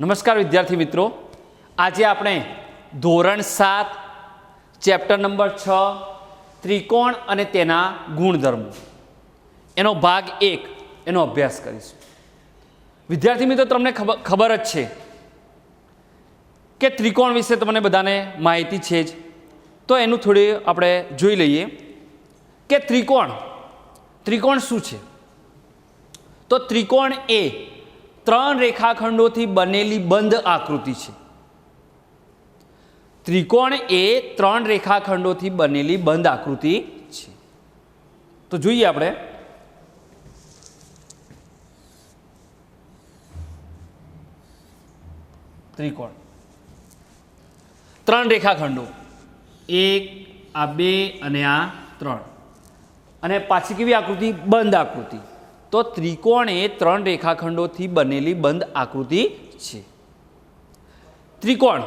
નમસ્કાર વિદ્યાર્થી મિત્રો, આજે આપણે ધોરણ 7 ચેપ્ટર નંબર 6 ત્રિકોણ અને તેના ગુણધર્મો એનો ભાગ 1 એનો અભ્યાસ કરીશું। વિદ્યાર્થી મિત્રો, તમને ખબર જ છે કે ત્રિકોણ વિશે તમને બધાને માહિતી છે જ, તો એનું થોડી આપણે જોઈ લઈએ કે ત્રિકોણ શું છે। તો ત્રિકોણ એ 3 રેખાખંડોથી બનેલી બંધ આકૃતિ છે। ત્રિકોણ એ 3 રેખાખંડોથી બનેલી બંધ આકૃતિ છે। તો જોઈએ આપણે ત્રિકોણ 3 રેખાખંડો, 1 આ 2 અને આ 3, અને પાછી કેવી આકૃતિ? બંધ આકૃતિ। તો ત્રિકોણ એ 3 રેખાખંડોથી બનેલી બંધ આકૃતિ છે। ત્રિકોણ,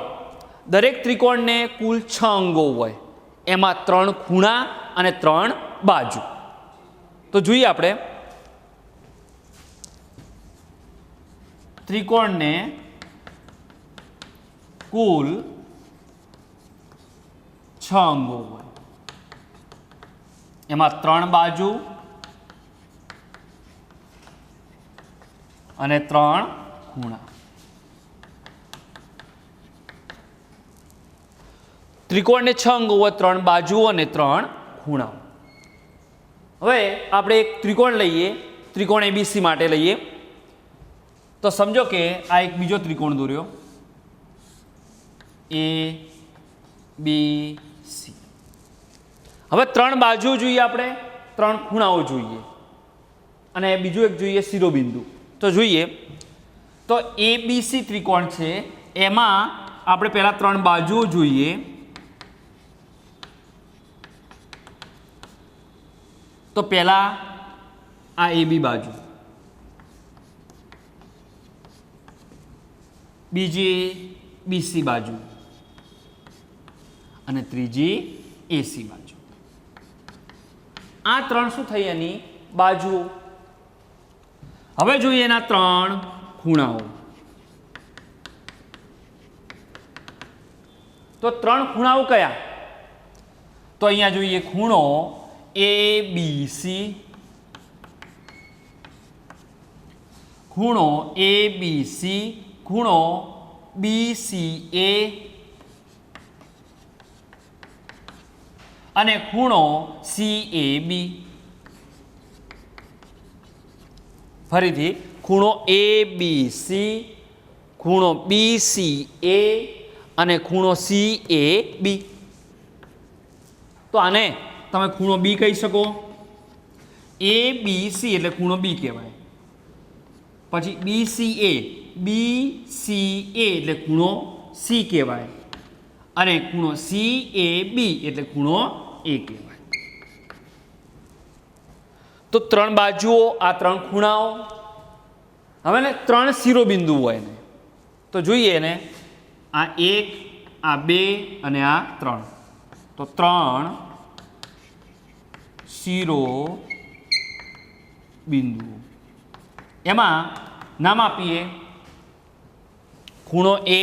દરેક ત્રિકોણને કુલ 6 અંગો હોય, એમાં 3 ખૂણા અને 3 બાજુ। તો જોઈએ આપણે ત્રિકોણને કુલ 6 અંગો હોય, એમાં 3 બાજુ અને 3 ખૂણા। ત્રિકોણને 6 અંગો હોય, 3 બાજુઓ અને 3 ખૂણા। હવે આપણે એક ત્રિકોણ લઈએ, ત્રિકોણ એબીસી માટે લઈએ। તો સમજો કે આ એક બીજો ત્રિકોણ દોર્યો, એ બી સી। હવે 3 બાજુઓ જોઈએ આપણે, 3 ખૂણાઓ જોઈએ, અને બીજું એક જોઈએ શિરોબિંદુ। તો જોઈએ તો એબીસી ત્રિકોણ છે, એમાં આપણે પહેલા 3 બાજુઓ જોઈએ। તો પહેલા આ એબી બાજુ, બીજી બીસી બાજુ અને ત્રીજી એસી બાજુ। આ 3 શું થઈ? એની બાજુઓ। હવે જોઈએ એના 3 ખૂણાઓ। તો 3 ખૂણાઓ કયા? તો અહીંયા જોઈએ ખૂણો એબીસી, ખૂણો એબીસી, ખૂણો બીસીએ અને ખૂણો સીએબી। ફરીથી ખૂણો એબીસી, ખૂણો બીસીએ અને ખૂણો સીએબી। તો આને તમે ખૂણો બી કહી શકો। એબીસી એટલે ખૂણો બી કહેવાય। પછી બીસીએ, બીસીએ એટલે ખૂણો સી કહેવાય, અને ખૂણો સીએબી એટલે ખૂણો એ કહેવાય। તો 3 બાજુઓ, આ 3 ખૂણાઓ। હવે ને 3 શિરોબિંદુ હોય ને, તો જોઈએ એને, આ 1, આ 2 અને આ 3। તો 3 શિરોબિંદુ, એમાં નામ આપીએ ખૂણો એ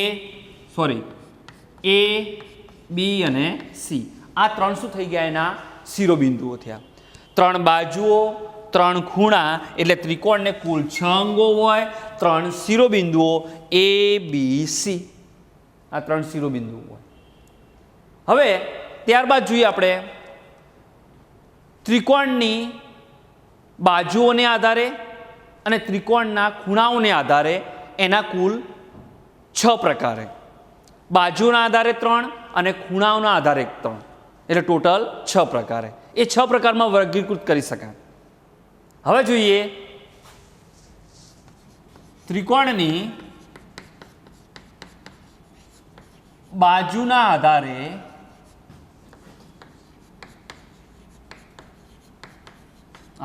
બી અને સી। આ 3 શું થઈ ગયા? એના શિરોબિંદુઓ થયા। 3 બાજુઓ, 3 ખૂણા, એટલે ત્રિકોણને કુલ 6 અંગો હોય, 3 શિરોબિંદુઓ એ બી સી, આ 3 શિરોબિંદુઓ હોય। હવે ત્યારબાદ જોઈએ આપણે ત્રિકોણની બાજુઓને આધારે અને ત્રિકોણના ખૂણાઓને આધારે એના કુલ 6 પ્રકારે, બાજુના આધારે 3 અને ખૂણાઓના આધારે 3, એટલે ટોટલ 6 પ્રકારે। એ 6 પ્રકારમાં વર્ગીકૃત કરી શકાય। હવે જોઈએ ત્રિકોણની બાજુના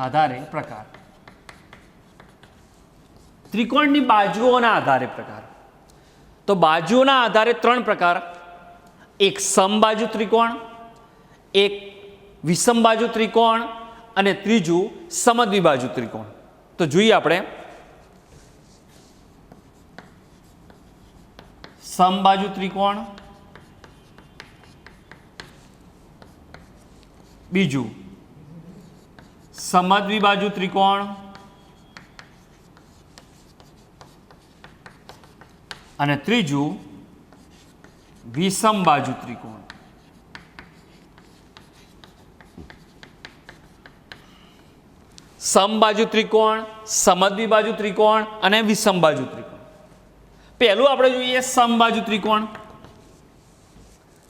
આધારે પ્રકાર। ત્રિકોણની બાજુઓના આધારે પ્રકાર। તો બાજુઓના આધારે 3 પ્રકાર, એક સમબાજુ ત્રિકોણ, એક વિષમબાજુ ત્રિકોણ અને ત્રીજું સમદ્વિબાજુ ત્રિકોણ। તો જોઈએ આપણે સમબાજુ ત્રિકોણ, બીજું સમદ્વિબાજુ ત્રિકોણ અને ત્રીજું વિષમબાજુ ત્રિકોણ. સમબાજુ ત્રિકોણ, સમદ્વિબાજુ ત્રિકોણ અને વિષમબાજુ ત્રિકોણ. પહેલું આપણે જોઈએ સમબાજુ ત્રિકોણ.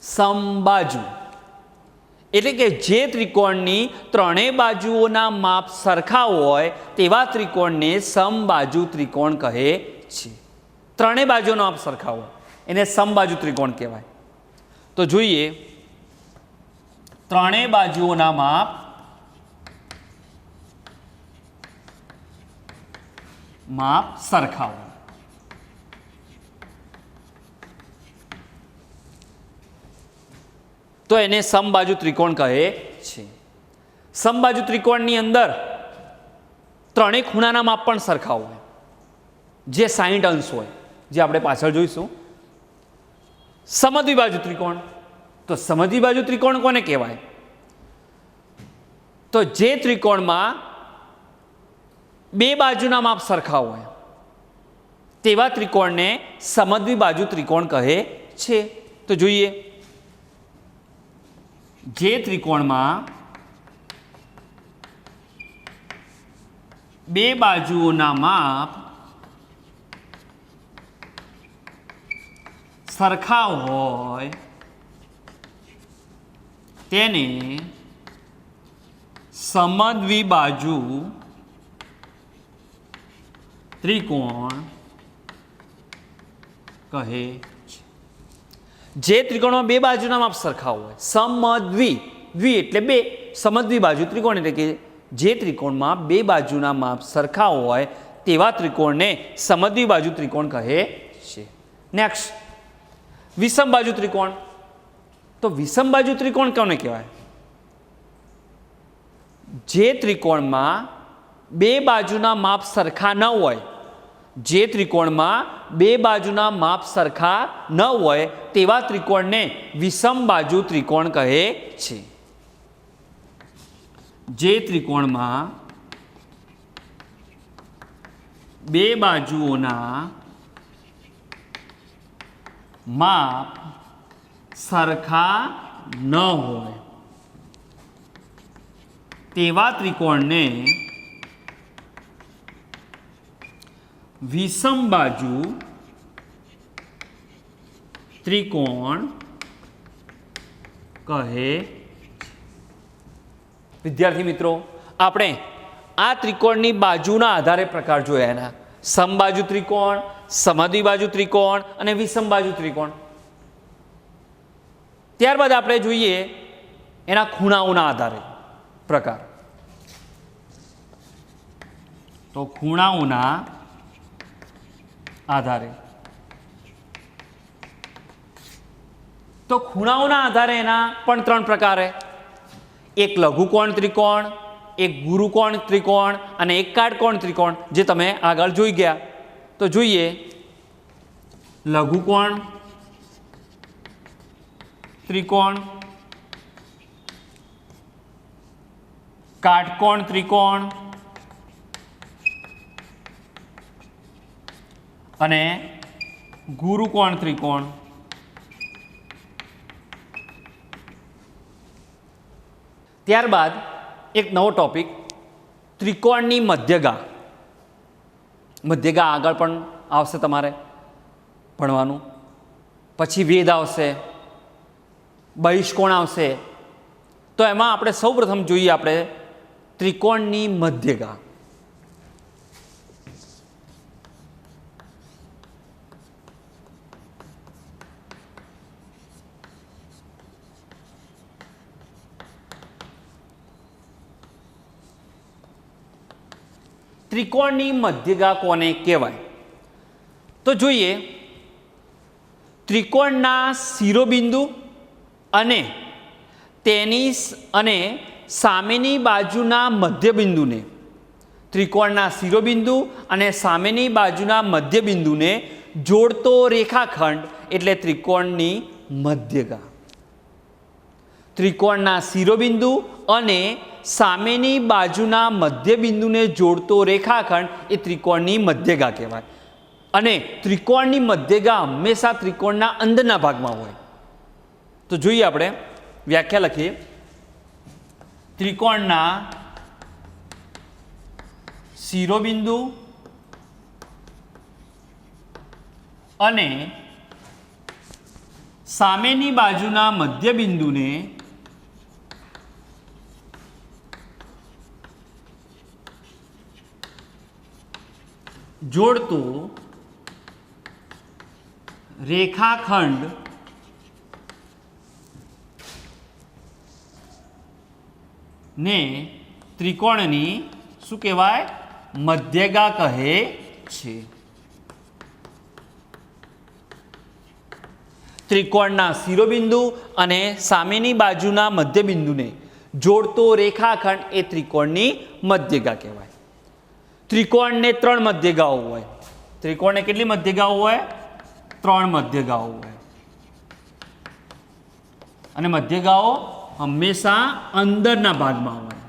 સમબાજુ એટલે કે જે ત્રિકોણની ત્રણેય બાજુઓના માપ સરખા હોય તેવા ત્રિકોણને સમબાજુ ત્રિકોણ કહે છે. ત્રણેય બાજુઓના માપ સરખા હોય એને સમબાજુ ત્રિકોણ કહેવાય. તો જોઈએ ત્રણેય બાજુઓના માપ સરખા હોય તો એને સમબાજુ ત્રિકોણ કહે છે. સમબાજુ ત્રિકોણની અંદર ત્રણેય ખૂણાના માપ પણ સરખા હોય જે 60 અંશ હોય, જે આપણે પાછળ જોઈશું. સમદ્વિબાજુ ત્રિકોણ, તો સમદ્વિબાજુ ત્રિકોણ કોને કહેવાય? તો જે ત્રિકોણમાં બે બાજુના માપ સરખા હોય તેવા ત્રિકોણને સમદ્વિબાજુ ત્રિકોણ કહે છે. તો જોઈએ જે ત્રિકોણમાં બે બાજુઓના માપ સરખા હોય તેને સમદ્વિબાજુ ત્રિકોણ કહે છે. જે ત્રિકોણમાં બે બાજુના માપ સરખા હોય, સમદ્વિ, દ્વિ એટલે બે, સમદ્વિબાજુ ત્રિકોણ એટલે કે જે ત્રિકોણમાં બે બાજુના માપ સરખા હોય તેવા ત્રિકોણને સમદ્વિબાજુ ત્રિકોણ કહે છે. નેક્સ્ટ વિષમબાજુ ત્રિકોણ. તો વિષમબાજુ ત્રિકોણ કોને કહેવાય? જે ત્રિકોણમાં બે બાજુના માપ સરખા ન હોય, જે ત્રિકોણમાં બે બાજુના માપ સરખા ન હોય તેવા ત્રિકોણને વિષમબાજુ ત્રિકોણ કહે છે. જે ત્રિકોણમાં બે બાજુઓના માપ સરખા ન હોય તેવા ત્રિકોણને વિષમબાજુ ત્રિકોણ કહે. વિદ્યાર્થી મિત્રો, આપણે આ ત્રિકોણની બાજુના આધારે પ્રકાર જોયા એના સમબાજુ ત્રિકોણ, સમદ્વિબાજુ ત્રિકોણ અને વિષમબાજુ ત્રિકોણ. ત્યારબાદ આપણે જોઈએ એના ખૂણાઓના આધારે પ્રકાર. તો ખૂણાઓના આધારે, તો ખૂણાઓના આધારે એના પણ ત્રણ પ્રકાર છે. એક લઘુકોણ ત્રિકોણ, એક ગુરુકોણ ત્રિકોણ અને એક કાટકોણ ત્રિકોણ, જે તમે આગળ જોઈ ગયા. તો જોઈએ લઘુકોણ ત્રિકોણ, કાટકોણ ત્રિકોણ અને ગુરુકોણ ત્રિકોણ. ત્યારબાદ એક નવો ટોપિક, ત્રિકોણની મધ્યગા. મધ્યગા આગળ પણ આવશે તમારે ભણવાનું. પછી વેદ આવશે, બહિષ્કોણ આવશે. તો એમાં આપણે સૌપ્રથમ જોઈએ આપણે ત્રિકોણની મધ્યગા. ત્રિકોણની મધ્યગા કોને કહેવાય? તો જોઈએ ત્રિકોણના શિરોબિંદુ અને તેની અને સામેની બાજુના મધ્યબિંદુને, ત્રિકોણના શિરોબિંદુ અને સામેની બાજુના મધ્યબિંદુને જોડતો રેખાખંડ એટલે ત્રિકોણની મધ્યગા. ત્રિકોણના શિરોબિંદુ અને સામેની બાજુના મધ્યબિંદુને જોડતો રેખાખંડ એ ત્રિકોણની મધ્યગા કહેવાય. અને ત્રિકોણની મધ્યગા હંમેશા ત્રિકોણના અંદરના ભાગમાં હોય. તો જોઈએ આપણે વ્યાખ્યા લખીએ. ત્રિકોણના શિરોબિંદુ અને સામેની બાજુના મધ્યબિંદુને જોડતો રેખાખંડ ને ત્રિકોણની શું કહેવાય? મધ્યગા કહે છે. ત્રિકોણના શિરોબિંદુ અને સામેની બાજુના મધ્યબિંદુને જોડતો રેખાખંડ એ ત્રિકોણની મધ્યગા કહેવાય. ત્રિકોણને 3 મધ્યગાઓ હોય. ત્રિકોણને કેટલી મધ્યગાઓ હોય? 3 મધ્યગાઓ હોય. અને મધ્યગાઓ હંમેશા અંદરના ભાગમાં હોય.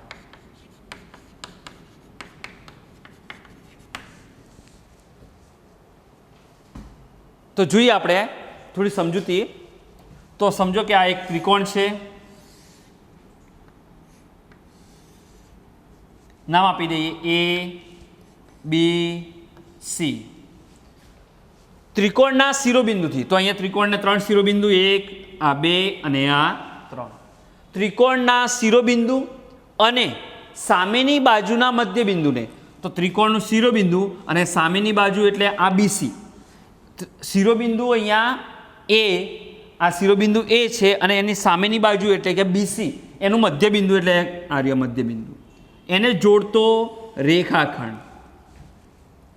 તો જોઈએ આપણે થોડી સમજૂતી. તો સમજો કે આ એક ત્રિકોણ છે. નામ આપી દઈએ A, B, C. ત્રિકોણના શિરોબિંદુથી, તો અહીંયા ત્રિકોણને 3 શિરોબિંદુ, 1, આ 2 અને આ 3. ત્રિકોણના શિરોબિંદુ અને સામેની બાજુના મધ્યબિંદુને, તો ત્રિકોણનું શિરોબિંદુ અને સામેની બાજુ એટલે આ BC. શિરોબિંદુ અહીંયા A, આ શિરોબિંદુ A છે અને એની સામેની બાજુ એટલે કે BC, એનું મધ્યબિંદુ એટલે આર્ય મધ્યબિંદુ, એને જોડતો રેખાખંડ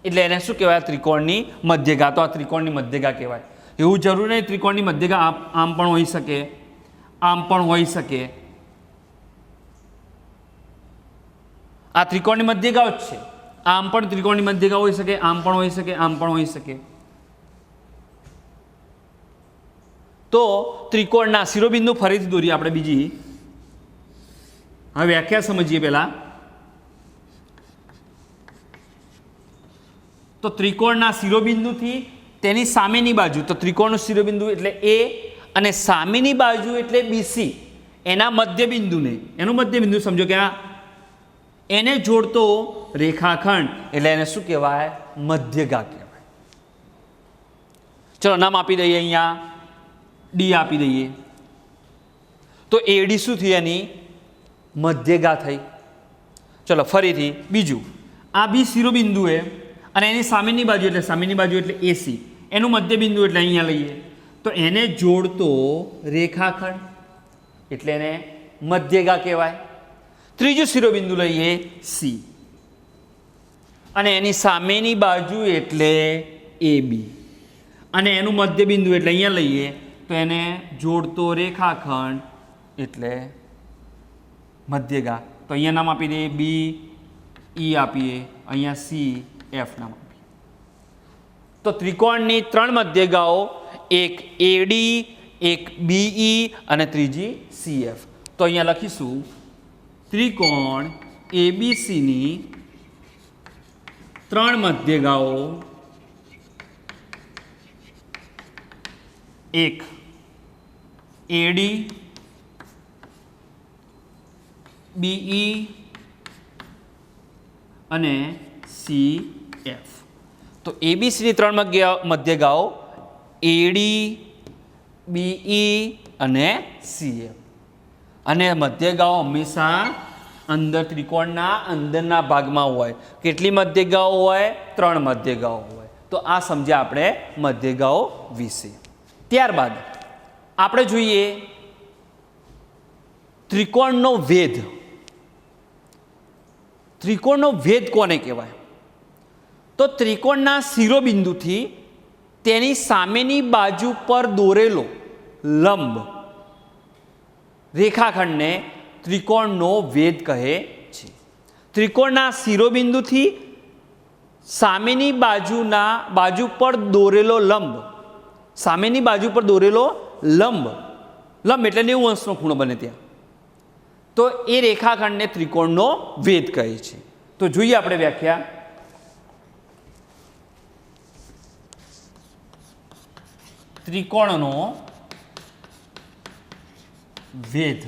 એટલે એને શું કહેવાય? ત્રિકોણની મધ્યગા. તો આ ત્રિકોણની મધ્યગા કહેવાય. એવું જરૂર નહીં ત્રિકોણની મધ્યગા આમ પણ હોઈ શકે, આમ પણ હોઈ શકે. આ ત્રિકોણની મધ્યગા જ છે. આમ પણ ત્રિકોણની મધ્યગા હોઈ શકે, આમ પણ હોઈ શકે, આમ પણ હોઈ શકે. તો ત્રિકોણના શિરોબિંદુ ફરીથી દોરીએ આપણે બીજી. હવે વ્યાખ્યા સમજીએ પહેલા. તો ત્રિકોણના શિરોબિંદુથી તેની સામેની બાજુ, તો ત્રિકોણનું શિરોબિંદુ એટલે A અને સામેની બાજુ એટલે BC, એના મધ્યબિંદુને, એનું મધ્યબિંદુ સમજો કે આ, એને જોડતો રેખાખંડ એટલે એને શું કહેવાય? મધ્યગા કહેવાય. ચલો નામ આપી દઈએ. અહીંયા D આપી દઈએ. તો AD શું થઈ? એની મધ્યગા થઈ. ચલો ફરીથી બીજું. આ B શિરોબિંદુએ અને એની સામેની બાજુ એટલે AC, એનું મધ્યબિંદુ એટલે અહીંયા લઈએ, તો એને જોડતો રેખાખંડ એટલે એને મધ્યગા કહેવાય. ત્રીજું શિરોબિંદુ લઈએ C અને એની સામેની બાજુ એટલે AB અને એનું મધ્યબિંદુ એટલે અહીંયા લઈએ, તો એને જોડતો રેખાખંડ એટલે મધ્યગા. તો અહીંયા નામ આપી દઈએ B, E આપીએ, અહીંયા C, F નામ આપીએ. તો ત્રિકોણની 3 મધ્યગાઓ, એક AD, એક BE અને ત્રીજી CF. તો અહીંયા લખીશું ત્રિકોણ ABC ની 3 મધ્યગાઓ, એક AD, BE અને CF. તો ABC ની 3 મધ્યગાઓ AD, BE અને CF. અને મધ્યગાઓ હંમેશા અંદર ત્રિકોણના અંદરના ભાગમાં હોય. કેટલી મધ્યગાઓ હોય? 3 મધ્યગાઓ હોય. તો આ સમજ્યા આપણે મધ્યગાઓ વિશે. ત્યારબાદ આપણે જોઈએ ત્રિકોણનો વેધ. ત્રિકોણનો વેધ કોને કહેવાય? તો ત્રિકોણના શિરોબિંદુથી તેની સામેની બાજુ પર દોરેલો લંબ રેખાખંડને ત્રિકોણનો વેધ કહે છે. ત્રિકોણના શિરોબિંદુથી સામેની બાજુ પર દોરેલો લંબ, સામેની બાજુ પર દોરેલો લંબ, લંબ એટલે 90 અંશનો ખૂણો બને ત્યાં, તો એ રેખાખંડને ત્રિકોણનો વેધ કહે છે. તો જોઈએ આપણે વ્યાખ્યા. ત્રિકોણનો વેધ.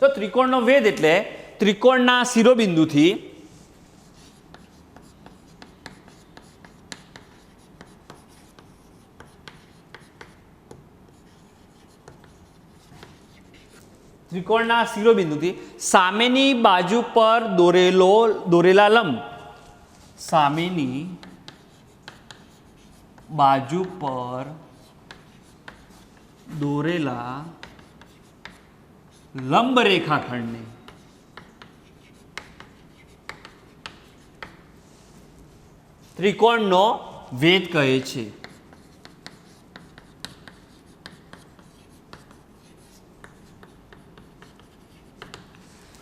તો ત્રિકોણનો વેધ એટલે ત્રિકોણના શિરોબિંદુથી સામેની બાજુ પર દોરેલા લંબ, સામેની બાજુ પર દોરેલા લંબ રેખાખંડને ત્રિકોણનો વેધ કહે છે.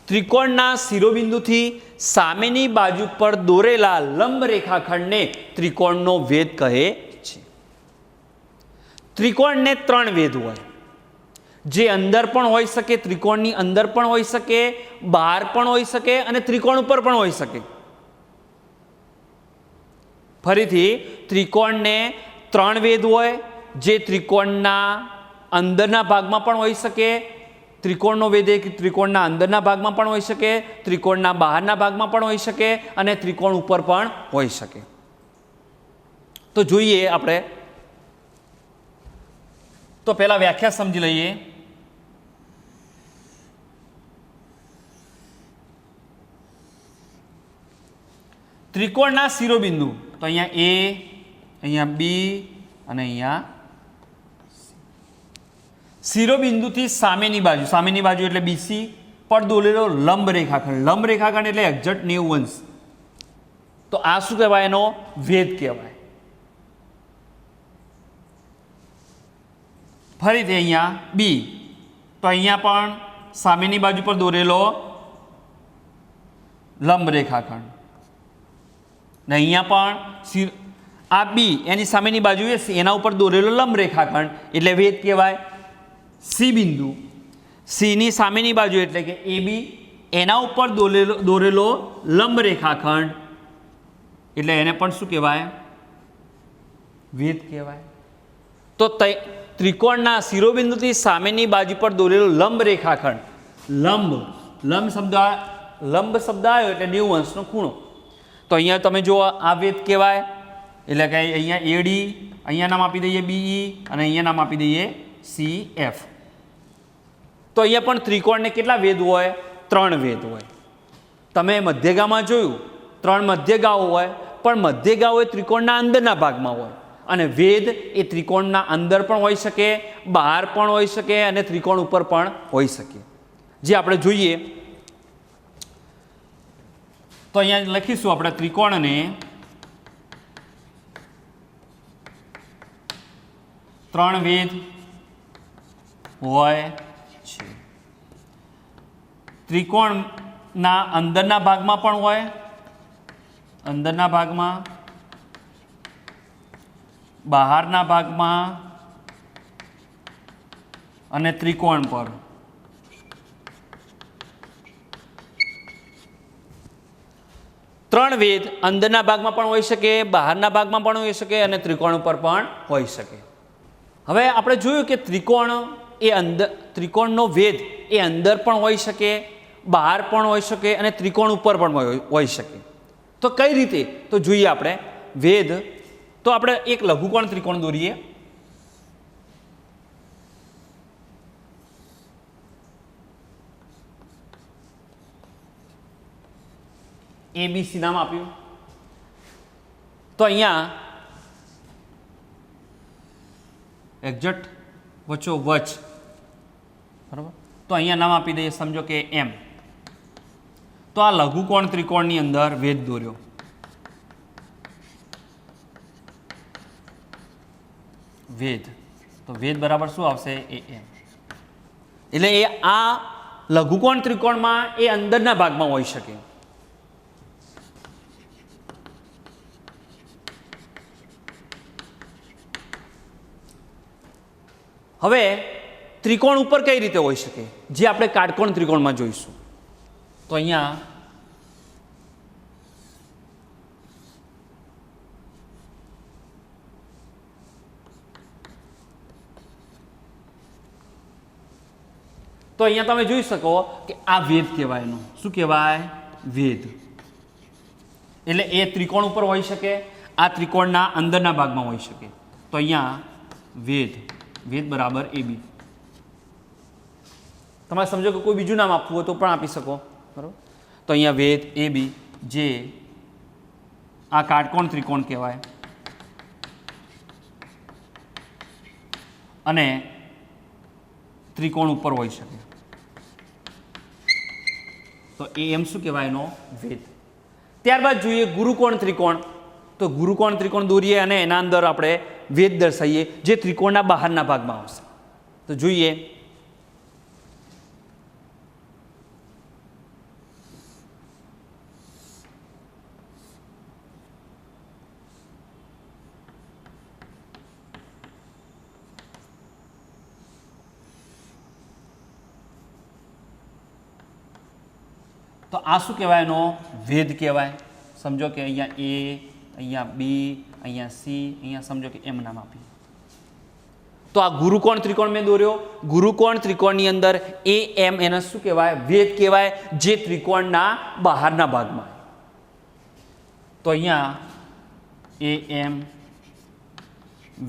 ત્રિકોણના શિરોબિંદુથી સામેની બાજુ પર દોરેલા લંબ રેખાખંડને ત્રિકોણનો વેધ કહે છે. ત્રિકોણને 3 વેધ હોય, જે અંદર પણ હોઈ શકે, ત્રિકોણની અંદર પણ હોઈ શકે, બહાર પણ હોઈ શકે અને ત્રિકોણ ઉપર પણ હોઈ શકે. ફરીથી ત્રિકોણને 3 વેધ હોય, જે ત્રિકોણના અંદરના ભાગમાં પણ હોઈ શકે, ત્રિકોણનો વેધ એક ત્રિકોણના અંદરના ભાગમાં પણ હોઈ શકે, ત્રિકોણના બહારના ભાગમાં પણ હોઈ શકે અને ત્રિકોણ ઉપર પણ હોઈ શકે. તો જોઈએ આપણે. તો પહેલા વ્યાખ્યા સમજી લઈએ. ત્રિકોણના શિરોબિંદુ, તો અહીંયા A, અહીંયા B અને અહીંયા શિરોબિંદુથી સામેની બાજુ એટલે BC પર દોરેલો લંબ રેખાખંડ એટલે એક્ઝેક્ટ 90 અંશ. તો આ શું કહેવાય? એનો વેધ કહેવાય. ફરીથી અહીંયા B, તો અહીંયા પણ સામેની બાજુ પર દોરેલો લંબ રેખાખંડ, ને અહીંયા પણ આ B એની સામેની બાજુએ એના ઉપર દોરેલો લંબ રેખાખંડ એટલે વેધ કહેવાય. C બિંદુ, C ની સામેની બાજુ એટલે કે AB, એના ઉપર દોરેલો લંબ રેખાખંડ એટલે એને પણ શું કહેવાય? વેધ કહેવાય. તો ત્રિકોણના શિરોબિંદુથી સામેની બાજુ પર દોરેલો લંબ રેખાખંડ, લંબ શબ્દ આવ્યો એટલે 90 અંશનો ખૂણો. તો અહીંયા તમે જુઓ આ વેધ કહેવાય. એટલે કે અહીંયા AD, અહીંયા નામ આપી દઈએ BE અને અહીંયા નામ આપી દઈએ CF. તો અહીંયા પણ ત્રિકોણને કેટલા વેધ હોય? 3 વેધ હોય. તમે મધ્યગામાં જોયું 3 મધ્યગાઓ હોય, પણ મધ્યગાઓ એ ત્રિકોણના અંદરના ભાગમાં હોય અને વેધ એ ત્રિકોણના અંદર પણ હોઈ શકે, બહાર પણ હોઈ શકે અને ત્રિકોણ ઉપર પણ હોઈ શકે. જે આપણે જોઈએ તો અહીંયા લખીશું આપણે ત્રિકોણને 3 વેધ હોય છે. ત્રિકોણના અંદરના ભાગમાં પણ હોય, અંદરના ભાગમાં, બહારના ભાગમાં અને ત્રિકોણ પર. ત્રણ વેધ અંદરના ભાગમાં પણ હોઈ શકે, બહારના ભાગમાં પણ હોઈ શકે અને ત્રિકોણ ઉપર પણ હોઈ શકે. હવે આપણે જોયું કે ત્રિકોણનો વેધ એ અંદર પણ હોઈ શકે, બહાર પણ હોઈ શકે અને ત્રિકોણ ઉપર પણ હોઈ શકે. તો કઈ રીતે? તો જોઈએ આપણે વેધ. તો આપણે એક લઘુકોણ ત્રિકોણ દોરીએ. ABC નામ આપ્યું. તો અહીંયા એક્ઝેક્ટ વચ્ચોવચ, બરાબર. તો અહીંયા નામ આપી દઈએ, સમજો કે M. તો આ લઘુકોણ ત્રિકોણની અંદર વેધ દોર્યો. વેધ, તો વેધ બરાબર શું આવશે? AM. એટલે એ આ લઘુકોણ ત્રિકોણમાં એ અંદરના ભાગમાં હોઈ શકે. હવે ત્રિકોણ ઉપર કઈ રીતે હોઈ શકે, જે આપણે કાટકોણ ત્રિકોણમાં જોઈશું. તો અહીંયા તમે જોઈ શકો કે આ વેધ કહેવાય. એનો શું કહેવાય? વેધ. એટલે એ ત્રિકોણ ઉપર હોઈ શકે, આ ત્રિકોણના અંદરના ભાગમાં હોઈ શકે. તો અહીંયા વેધ બરાબર AB. તમારે સમજો કે કોઈ બીજું નામ આપવું હોય તો પણ આપી શકો, બરાબર. તો અહીંયા વેધ AB, જે આ કાટકોણ ત્રિકોણ કહેવાય, અને ત્રિકોણ ઉપર હોઈ શકે. તો એમ શું કહેવાય? એનો વેધ. ત્યારબાદ જોઈએ ગુરુકોણ ત્રિકોણ. તો ગુરુકોણ ત્રિકોણ દોરીએ અને એના અંદર આપણે વેધ દર્શાવીએ, જે ત્રિકોણના બહારના ભાગમાં આવશે. તો જોઈએ. તો આ શું કહેવાય? એનો વેધ કહેવાય. સમજો કે અહીંયા A, અહીંયા B, અહીંયા C, અહીંયા સમજો કે એમ નામ આપીએ. તો આ ગુરુકોણ ત્રિકોણ મેં દોર્યો. ગુરુકોણ ત્રિકોણની અંદર AM એને શું કહેવાય? વેધ કહેવાય, જે ત્રિકોણના બહારના ભાગમાં. તો અહીંયા AM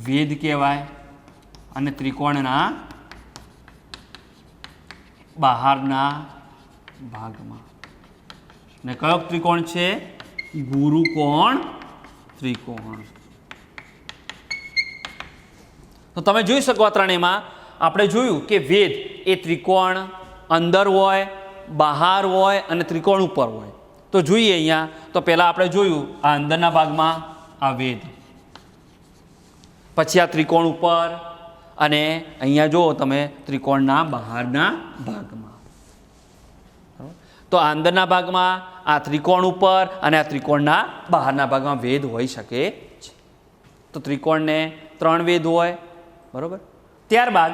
વેધ કહેવાય અને ત્રિકોણના બહારના ભાગમાં. ને કયો ત્રિકોણ છે? ગુરુકોણ ત્રિકોણ. તો તમે જોઈ શકો આ ત્રણેયમાં આપણે જોયું કે વેધ એ ત્રિકોણ અંદર હોય, બહાર હોય અને ત્રિકોણ ઉપર હોય. તો જોઈએ અહીંયા. તો પહેલાં આપણે જોયું આ અંદરના ભાગમાં આ વેધ, પછી આ ત્રિકોણ ઉપર, અને અહીંયા જુઓ તમે ત્રિકોણના બહારના ભાગમાં. તો આ અંદરના ભાગમાં, આ ત્રિકોણ ઉપર અને આ ત્રિકોણના બહારના ભાગમાં વેધ હોઈ શકે છે. તો ત્રિકોણને 3 વેધ હોય, બરાબર. ત્યારબાદ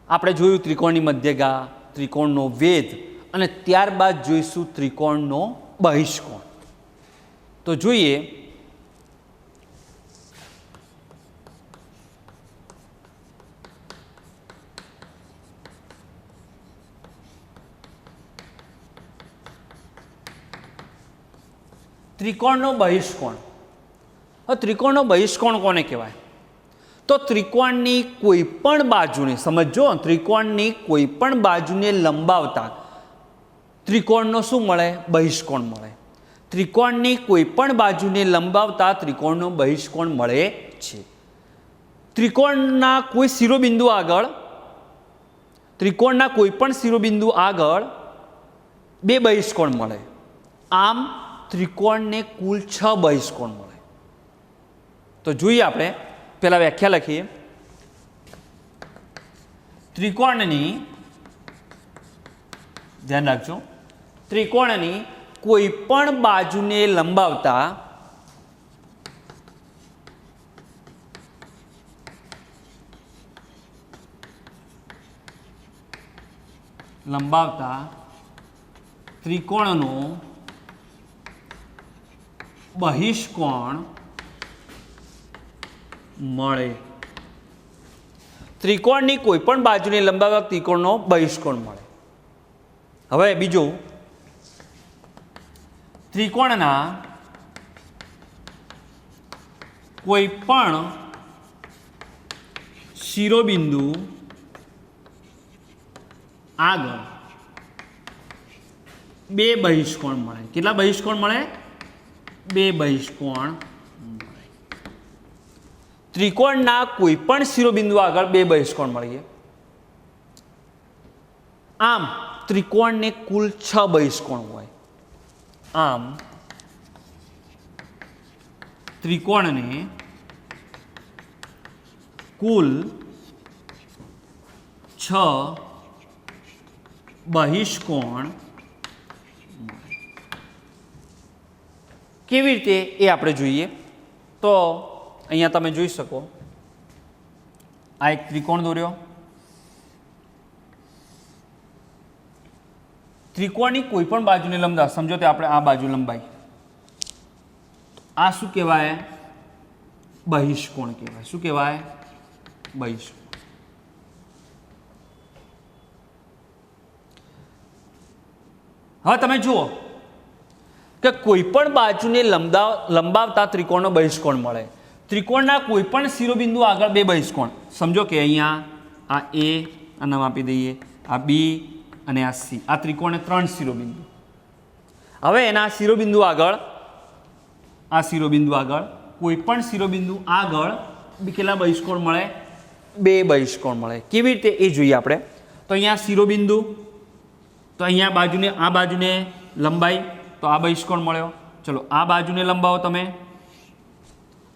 આપણે જોયું ત્રિકોણની મધ્યગા, ત્રિકોણનો વેધ, અને ત્યારબાદ જોઈશું ત્રિકોણનો બહિષ્કોણ. તો જોઈએ. ત્રિકોણનો બહિષ્કોણ. હવે ત્રિકોણનો બહિષ્કોણ કોને કહેવાય? તો ત્રિકોણની કોઈ પણ બાજુને, સમજો, ત્રિકોણની કોઈ પણ બાજુને લંબાવતા ત્રિકોણનો શું મળે? બહિષ્કોણ મળે. ત્રિકોણની કોઈ પણ બાજુને લંબાવતા ત્રિકોણનો બહિષ્કોણ મળે છે. ત્રિકોણના કોઈ શિરોબિંદુ આગળ, ત્રિકોણના કોઈ પણ શિરોબિંદુ આગળ 2 બહિષ્કોણ મળે. આમ ત્રિકોણને કુલ 6 બહિષ્કોણ મળે. તો જોઈએ આપણે પહેલા વ્યાખ્યા લખીએ. ત્રિકોણની, ધ્યાન રાખજો, ત્રિકોણની કોઈ પણ બાજુને લંબાવતા ત્રિકોણનો બહિષ્કોણ મળે. ત્રિકોણની કોઈ પણ બાજુને લંબાવતા ત્રિકોણનો બહિષ્કોણ મળે. હવે બીજું, ત્રિકોણના કોઈ પણ શિરોબિંદુ આગળ 2 બહિષ્કોણ મળે. કેટલા બહિષ્કોણ મળે? 2 બહિષ્કોણ મળે. ત્રિકોણના કોઈ પણ શિરોબિંદુ આગળ 2 બહિષ્કોણ મળે. આમ ત્રિકોણને કુલ 6 બહિષ્કોણ હોય. આમ ત્રિકોણને કુલ 6 બહિષ્કોણ કેવી રીતે એ આપણે જોઈએ તો અહીંયા તમે જોઈ શકો આ એક ત્રિકોણ દોર્યો, ત્રિકોણની કોઈ પણ બાજુની લંબાઈ સમજો તો આપણે આ બાજુ લંબાઈ, આ શું કહેવાય? બહિષ્કોણ કહેવાય. શું કહેવાય? બહિષ્કોણ. હવે તમે જુઓ કે કોઈ પણ બાજુને લંબાવતા ત્રિકોણનો બહિષ્કોણ મળે. ત્રિકોણના કોઈ પણ શિરોબિંદુ આગળ બે બહિષ્કોણ, સમજો કે અહીંયા આ એ આ નામ આપી દઈએ, આ બી અને આ સી, આ ત્રિકોણને 3 શિરોબિંદુ. હવે એના શિરોબિંદુ આગળ, આ શિરોબિંદુ આગળ કોઈ પણ શિરોબિંદુ આગળ કેટલા બહિષ્કોણ મળે? 2 બહિષ્કોણ મળે. કેવી રીતે એ જોઈએ આપણે. તો અહીંયા શિરોબિંદુ, તો અહીંયા બાજુને આ બાજુને લંબાઈ, તો આ બહિષ્કોણ મળ્યો. ચલો આ બાજુને લંબાવો તમે,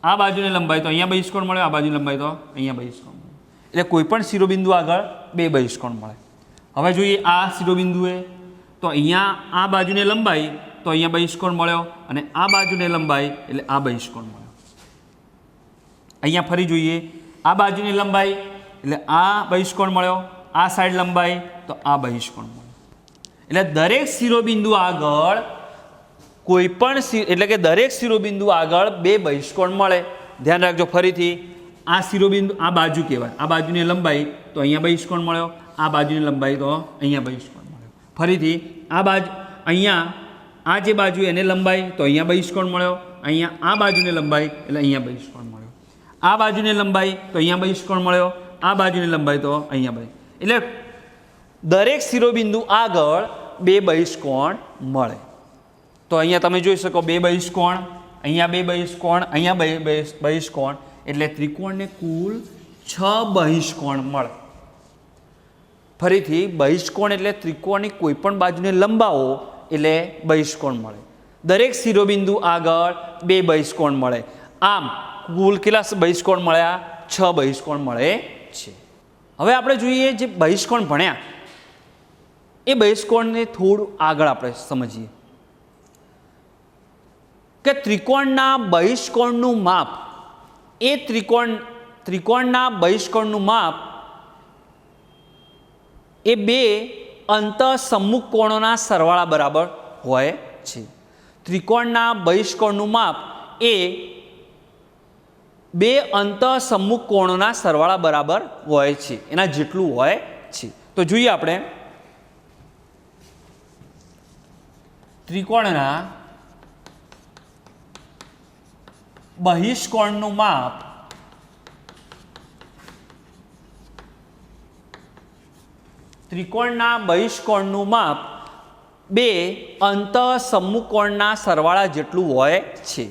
આ બાજુને લંબાઈ તો અહીંયા બહિષ્કોણ મળ્યો, આ બાજુની લંબાઈ તો અહીંયા બહિષ્કોણ મળ્યો. એટલે કોઈ પણ શિરોબિંદુ આગળ 2 બહિષ્કોણ મળે. હવે જોઈએ આ શિરોબિંદુએ, તો અહીંયા આ બાજુને લંબાઈ તો અહીંયા બહિષ્કોણ મળ્યો અને આ બાજુને લંબાઈ એટલે આ બહિષ્કોણ મળ્યો. અહીંયા ફરી જોઈએ, આ બાજુની લંબાઈ એટલે આ બહિષ્કોણ મળ્યો, આ સાઈડ લંબાઈ તો આ બહિષ્કોણ મળ્યો. એટલે દરેક શિરોબિંદુ આગળ કોઈ પણ એટલે કે દરેક શિરોબિંદુ આગળ 2 બહિષ્કોણ મળે. ધ્યાન રાખજો ફરીથી, આ શિરોબિંદુ આ બાજુ કહેવાય, આ બાજુની લંબાઈ તો અહીંયા બહિષ્કોણ મળ્યો, આ બાજુની લંબાઈ તો અહીંયા બહિષ્કોણ મળ્યો. ફરીથી આ બાજુ અહીંયા આ જે બાજુ એને લંબાઈ તો અહીંયા બહિષ્કોણ મળ્યો, અહીંયા આ બાજુને લંબાઈ એટલે અહીંયા બહિષ્કોણ મળ્યો, આ બાજુને લંબાઈ તો અહીંયા બહિષ્કોણ મળ્યો, આ બાજુની લંબાઈ તો અહીંયા બહિષ્કોણ. એટલે દરેક શિરોબિંદુ આગળ 2 બહિષ્કોણ મળે. તો અહીંયા તમે જોઈ શકો 2 બહિષ્કોણ, અહીંયા 2 બહિષ્કોણ, અહીંયા 2 બહિષ્કોણ, એટલે ત્રિકોણને કુલ 6 બહિષ્કોણ મળે. ફરીથી બહિષ્કોણ એટલે ત્રિકોણની કોઈ પણ બાજુને લંબાવો એટલે બહિષ્કોણ મળે. દરેક શિરોબિંદુ આગળ 2 બહિષ્કોણ મળે. આમ કુલ કેટલા બહિષ્કોણ મળ્યા? 6 બહિષ્કોણ મળે છે. હવે આપણે જોઈએ જે બહિષ્કોણ ભણ્યા એ બહિષ્કોણને થોડું આગળ આપણે સમજીએ કે ત્રિકોણના બહિષ્કોણનું માપ એ ત્રિકોણના બહિષ્કોણનું માપ એ 2 અંતઃસમ્મુખ કોણોના સરવાળા બરાબર હોય છે. ત્રિકોણના બહિષ્કોણનું માપ એ 2 અંતઃસમ્મુખ કોણોના સરવાળા બરાબર હોય છે, એના જેટલું હોય છે. તો જોઈએ આપણે ત્રિકોણના બહિષ્કોણનું માપ ત્રિકોણના બહિષ્કોણનું માપ 2 અંતઃસમ્મુખ કોણના સરવાળા જેટલું હોય છે.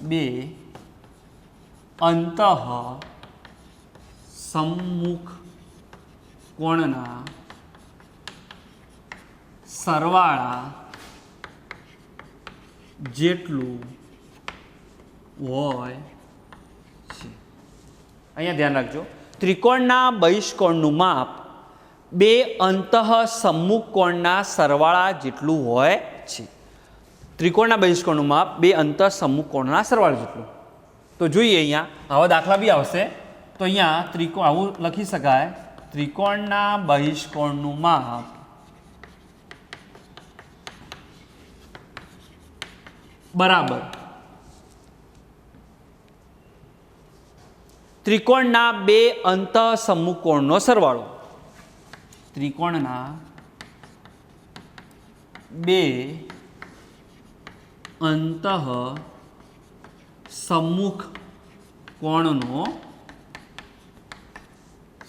2 અંતઃસમ્મુખ કોણના સરવાળા જેટલું હોય છે. અહીંયા ધ્યાન રાખજો, ત્રિકોણના બહિષ્કોણનું માપ 2 અંતઃસમ્મુખ કોણના સરવાળા જેટલું હોય છે. ત્રિકોણના બહિષ્કોણનું માપ 2 અંતઃસમ્મુખ કોણના સરવાળા જેટલું. તો જોઈએ અહીંયા આવા દાખલા બી આવશે. તો અહીંયા આવું લખી શકાય, ત્રિકોણના બહિષ્કોણનું માપ બરાબર ત્રિકોણના 2 અંતઃસમ્મુખ કોણનો સરવાળો. ત્રિકોણના 2 અંતઃસમ્મુખ કોણનો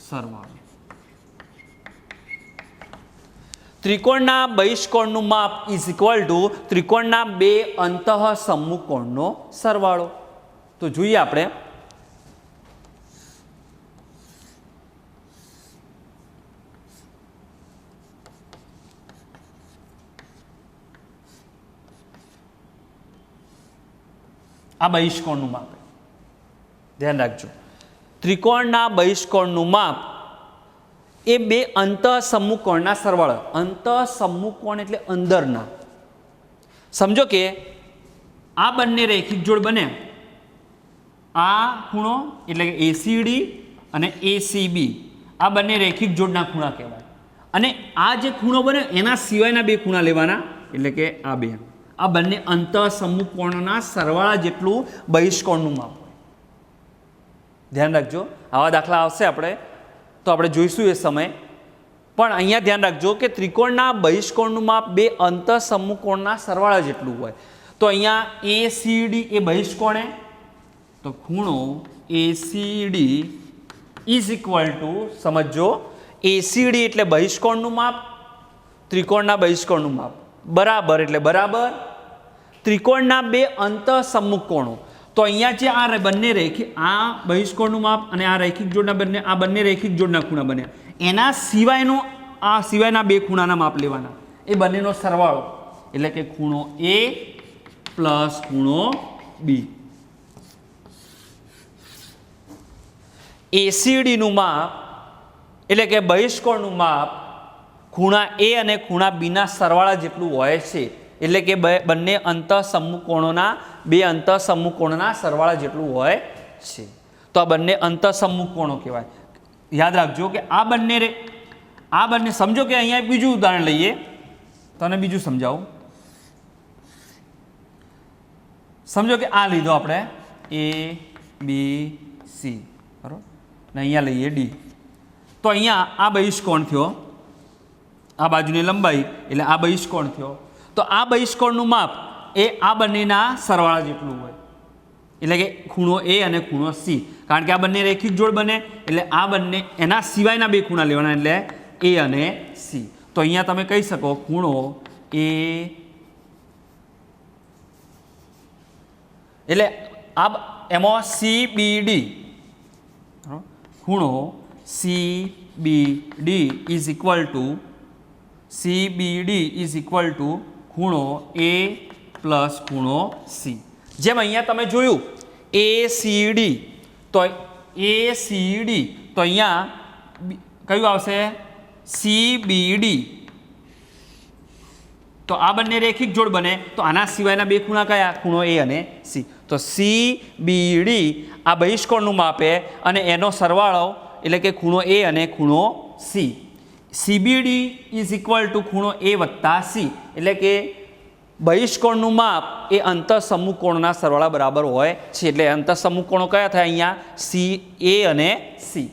સરવાળો. ત્રિકોણના બહિષ્કોણનું માપ ઇઝ ઇક્વલ ટુ ત્રિકોણના 2 અંતઃસમ્મુખ કોણનો સરવાળો. તો જોઈએ આપણે આ બહિષ્કોણનું માપ. ધ્યાન રાખજો, ત્રિકોણના બહિષ્કોણનું માપ એ બે અંતઃસમુખ કોણના સરવાળા. અંતઃસમુખ કોણ એટલે અંદરના. સમજો કે આ બંને રેખિક જોડ બને, આ ખૂણો એટલે કે એસીડી અને એસીબી, આ બંને રેખિક જોડના ખૂણા કહેવાય. અને આ જે ખૂણો બને એના સિવાયના બે ખૂણા લેવાના, એટલે કે આ બે. આ બંને અંતઃસમુખ કોણના સરવાળા જેટલું બહિષ્કોણનું માપ હોય. ધ્યાન રાખજો, આવા દાખલા આવશે આપણે તો આપણે જોઈશું એ સમય. પણ અહીંયા ધ્યાન રાખજો કે ત્રિકોણના બહિષ્કોણનું માપ બે અંતઃસમુખ કોણના સરવાળા જેટલું હોય. તો અહીંયા એસીડી એ બહિષ્કોણે, તો ખૂણો એસીડી ઇઝ ઇક્વલ ટુ, સમજો, એસીડી એટલે બહિષ્કોણનું માપ, ત્રિકોણના બહિષ્કોણનું માપ બરાબર એટલે બરાબર ત્રિકોણના બે અંતઃસમુખ કોણો. તો અહીંયા જે આ બંને રેખિક, આ બહિષ્કોણનું માપ અને આ રેખિક જોડના બંને, આ બંને રેખિક જોડના ખૂણા બન્યા, એના સિવાયનો આ સિવાયના બે ખૂણાના માપ લેવાના, એ બંનેનો સરવાળો એટલે કે ખૂણો એ પ્લસ ખૂણો બી. એસીડીનું માપ એટલે કે બહિષ્કોણનું માપ ખૂણા એ અને ખૂણા બીના સરવાળા જેટલું હોય છે, એટલે કે બંને અંતઃસમુખ કોણોના બે અંતઃસમુખ કોણના સરવાળા જેટલું હોય છે. તો આ બંને અંતઃસમુખ કોણો કહેવાય. યાદ રાખજો કે આ બંને સમજો કે અહીંયા બીજું ઉદાહરણ લઈએ, તને બીજું સમજાવું. સમજો કે આ લીધો આપણે એ બી સી, બરાબર, ને અહીંયા લઈએ ડી. તો અહીંયા આ બહિષ્કોણ થયો, આ બાજુની લંબાઈ એટલે આ બહિષ્કોણ થયો. તો આ બહિષ્કોણનું માપ એ આ બંનેના સરવાળા જેટલું હોય, એટલે કે ખૂણો એ અને ખૂણો સી. કારણ કે આ બંને રેખિક જોડ બને એટલે આ બંને એના સિવાયના બે ખૂણા લેવાના, એટલે એ અને સી. તો અહીંયા તમે કહી શકો ખૂણો એ એટલે આ એમાં CBD, ખૂણો CBD ઇઝ ઇક્વલ ટુ ખૂણો એ પ્લસ ખૂણો સી. જેમ અહીંયા તમે જોયું ACD, તો ACD તો અહીંયા કયું આવશે CBD. તો આ બંને રેખિક જોડ બને તો આના સિવાયના બે ખૂણા કયા, ખૂણો એ અને સી. તો CBD આ બહિષ્કોણનું માપે અને એનો સરવાળો એટલે કે ખૂણો એ અને ખૂણો C. CBD is equal to ખૂણો એ વત્તા સી, એટલે કે બહિષ્કોણનું માપ એ અંતઃસમુખ કોણના સરવાળા બરાબર હોય છે. એટલે અંતઃસમુખ કોણો કયા થાય અહીંયા, સી, એ અને સી.